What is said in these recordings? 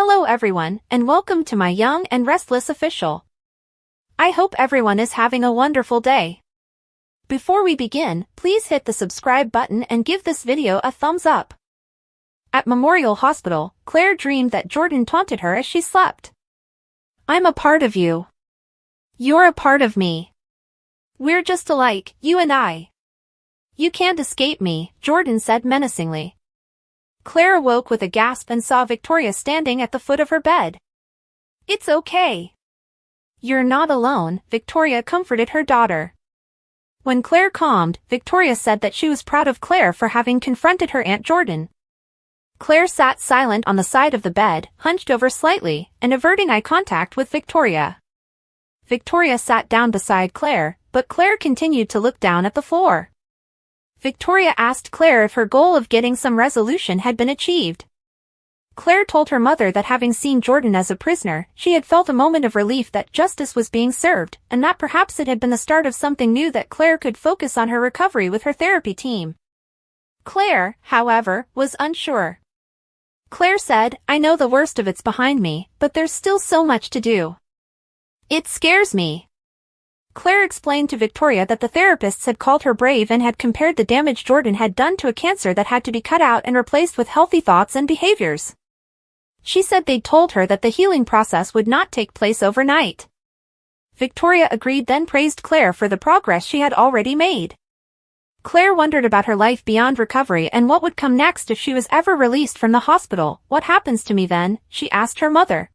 Hello everyone, and welcome to my Young and Restless official. I hope everyone is having a wonderful day. Before we begin, please hit the subscribe button and give this video a thumbs up. At Memorial Hospital, Claire dreamed that Jordan taunted her as she slept. "I'm a part of you. You're a part of me. We're just alike, you and I. You can't escape me," Jordan said menacingly. Claire awoke with a gasp and saw Victoria standing at the foot of her bed. "It's okay. You're not alone," Victoria comforted her daughter. When Claire calmed, Victoria said that she was proud of Claire for having confronted her Aunt Jordan. Claire sat silent on the side of the bed, hunched over slightly, and averting eye contact with Victoria. Victoria sat down beside Claire, but Claire continued to look down at the floor. Victoria asked Claire if her goal of getting some resolution had been achieved. Claire told her mother that having seen Jordan as a prisoner, she had felt a moment of relief that justice was being served, and that perhaps it had been the start of something new that Claire could focus on her recovery with her therapy team. Claire, however, was unsure. Claire said, "I know the worst of it's behind me, but there's still so much to do. It scares me." Claire explained to Victoria that the therapists had called her brave and had compared the damage Jordan had done to a cancer that had to be cut out and replaced with healthy thoughts and behaviors. She said they'd told her that the healing process would not take place overnight. Victoria agreed, then praised Claire for the progress she had already made. Claire wondered about her life beyond recovery and what would come next if she was ever released from the hospital. "What happens to me then?" she asked her mother.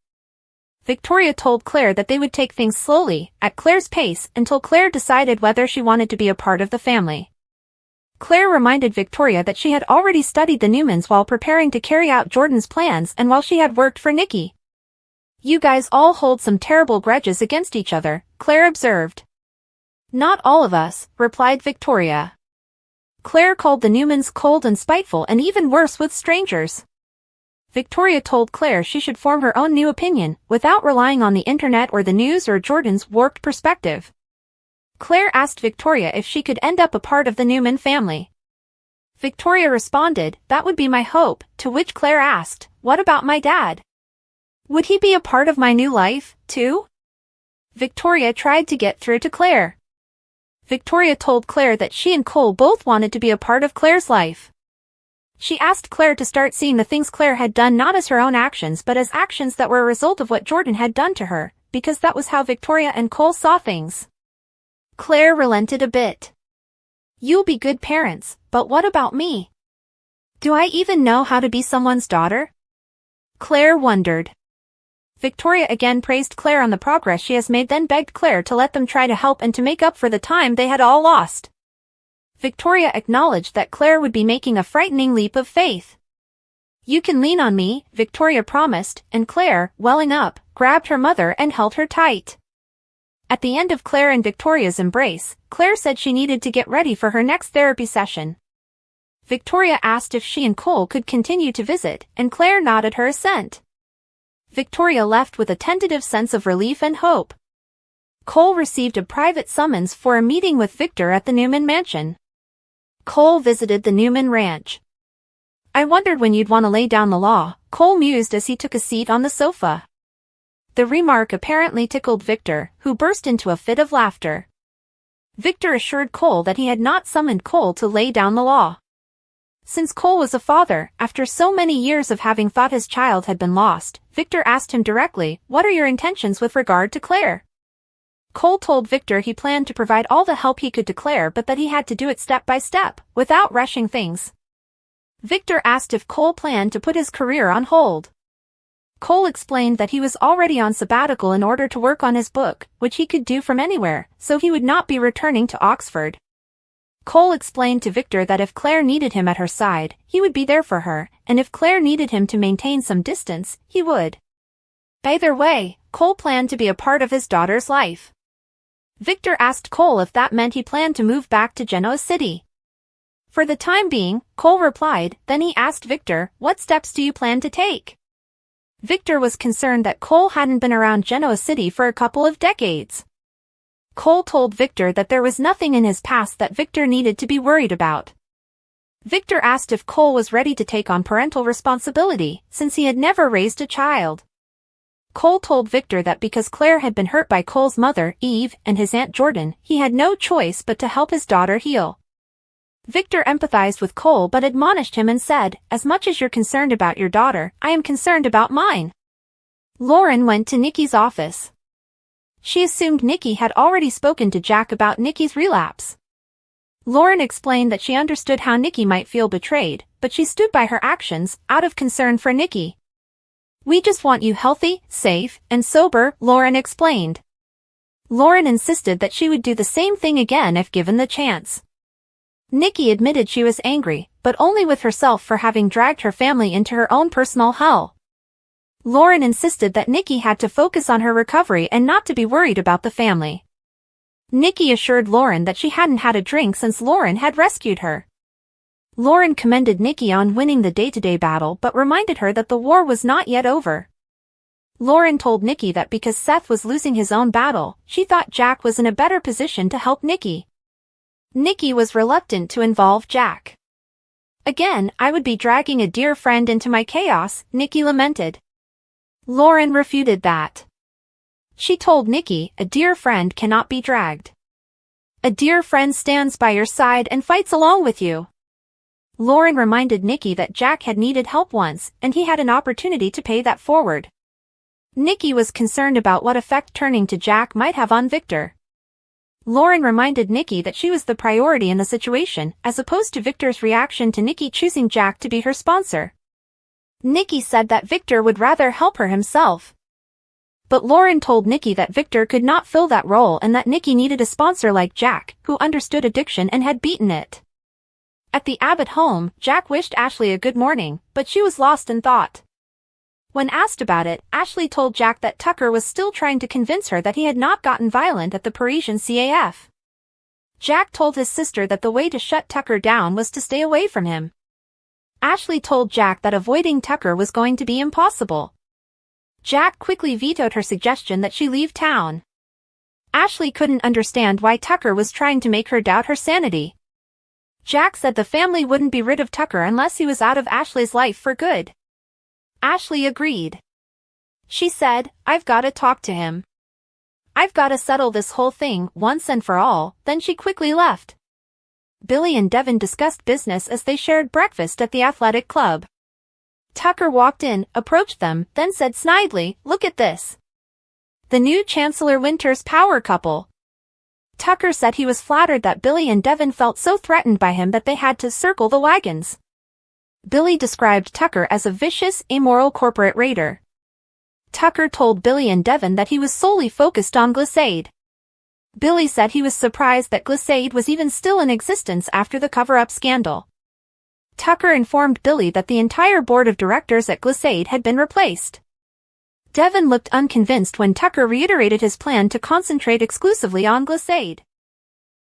Victoria told Claire that they would take things slowly, at Claire's pace, until Claire decided whether she wanted to be a part of the family. Claire reminded Victoria that she had already studied the Newmans while preparing to carry out Jordan's plans and while she had worked for Nikki. "You guys all hold some terrible grudges against each other," Claire observed. "Not all of us," replied Victoria. Claire called the Newmans cold and spiteful and even worse with strangers. Victoria told Claire she should form her own new opinion, without relying on the internet or the news or Jordan's warped perspective. Claire asked Victoria if she could end up a part of the Newman family. Victoria responded, "That would be my hope," to which Claire asked, "What about my dad? Would he be a part of my new life, too?" Victoria tried to get through to Claire. Victoria told Claire that she and Cole both wanted to be a part of Claire's life. She asked Claire to start seeing the things Claire had done not as her own actions but as actions that were a result of what Jordan had done to her, because that was how Victoria and Cole saw things. Claire relented a bit. "You'll be good parents, but what about me? Do I even know how to be someone's daughter?" Claire wondered. Victoria again praised Claire on the progress she has made, then begged Claire to let them try to help and to make up for the time they had all lost. Victoria acknowledged that Claire would be making a frightening leap of faith. "You can lean on me," Victoria promised, and Claire, welling up, grabbed her mother and held her tight. At the end of Claire and Victoria's embrace, Claire said she needed to get ready for her next therapy session. Victoria asked if she and Cole could continue to visit, and Claire nodded her assent. Victoria left with a tentative sense of relief and hope. Cole received a private summons for a meeting with Victor at the Newman mansion. Cole visited the Newman ranch. "I wondered when you'd want to lay down the law," Cole mused as he took a seat on the sofa. The remark apparently tickled Victor, who burst into a fit of laughter. Victor assured Cole that he had not summoned Cole to lay down the law. Since Cole was a father, after so many years of having thought his child had been lost, Victor asked him directly, "What are your intentions with regard to Claire?" Cole told Victor he planned to provide all the help he could to Claire, but that he had to do it step by step, without rushing things. Victor asked if Cole planned to put his career on hold. Cole explained that he was already on sabbatical in order to work on his book, which he could do from anywhere, so he would not be returning to Oxford. Cole explained to Victor that if Claire needed him at her side, he would be there for her, and if Claire needed him to maintain some distance, he would. Either way, Cole planned to be a part of his daughter's life. Victor asked Cole if that meant he planned to move back to Genoa City. For the time being, Cole replied, then he asked Victor, "What steps do you plan to take?" Victor was concerned that Cole hadn't been around Genoa City for a couple of decades. Cole told Victor that there was nothing in his past that Victor needed to be worried about. Victor asked if Cole was ready to take on parental responsibility, since he had never raised a child. Cole told Victor that because Claire had been hurt by Cole's mother, Eve, and his Aunt Jordan, he had no choice but to help his daughter heal. Victor empathized with Cole but admonished him and said, "As much as you're concerned about your daughter, I am concerned about mine." Lauren went to Nikki's office. She assumed Nikki had already spoken to Jack about Nikki's relapse. Lauren explained that she understood how Nikki might feel betrayed, but she stood by her actions, out of concern for Nikki. "We just want you healthy, safe, and sober," Lauren explained. Lauren insisted that she would do the same thing again if given the chance. Nikki admitted she was angry, but only with herself for having dragged her family into her own personal hell. Lauren insisted that Nikki had to focus on her recovery and not to be worried about the family. Nikki assured Lauren that she hadn't had a drink since Lauren had rescued her. Lauren commended Nikki on winning the day-to-day battle but reminded her that the war was not yet over. Lauren told Nikki that because Seth was losing his own battle, she thought Jack was in a better position to help Nikki. Nikki was reluctant to involve Jack. "Again, I would be dragging a dear friend into my chaos," Nikki lamented. Lauren refuted that. She told Nikki, "A dear friend cannot be dragged. A dear friend stands by your side and fights along with you." Lauren reminded Nikki that Jack had needed help once, and he had an opportunity to pay that forward. Nikki was concerned about what effect turning to Jack might have on Victor. Lauren reminded Nikki that she was the priority in the situation, as opposed to Victor's reaction to Nikki choosing Jack to be her sponsor. Nikki said that Victor would rather help her himself. But Lauren told Nikki that Victor could not fill that role and that Nikki needed a sponsor like Jack, who understood addiction and had beaten it. At the Abbott home, Jack wished Ashley a good morning, but she was lost in thought. When asked about it, Ashley told Jack that Tucker was still trying to convince her that he had not gotten violent at the Parisian CAF. Jack told his sister that the way to shut Tucker down was to stay away from him. Ashley told Jack that avoiding Tucker was going to be impossible. Jack quickly vetoed her suggestion that she leave town. Ashley couldn't understand why Tucker was trying to make her doubt her sanity. Jack said the family wouldn't be rid of Tucker unless he was out of Ashley's life for good. Ashley agreed. She said, "I've got to talk to him. I've got to settle this whole thing once and for all," then she quickly left. Billy and Devin discussed business as they shared breakfast at the athletic club. Tucker walked in, approached them, then said snidely, "Look at this. The new Chancellor Winter's power couple." Tucker said he was flattered that Billy and Devin felt so threatened by him that they had to circle the wagons. Billy described Tucker as a vicious, immoral corporate raider. Tucker told Billy and Devin that he was solely focused on Glissade. Billy said he was surprised that Glissade was even still in existence after the cover-up scandal. Tucker informed Billy that the entire board of directors at Glissade had been replaced. Devin looked unconvinced when Tucker reiterated his plan to concentrate exclusively on Glissade.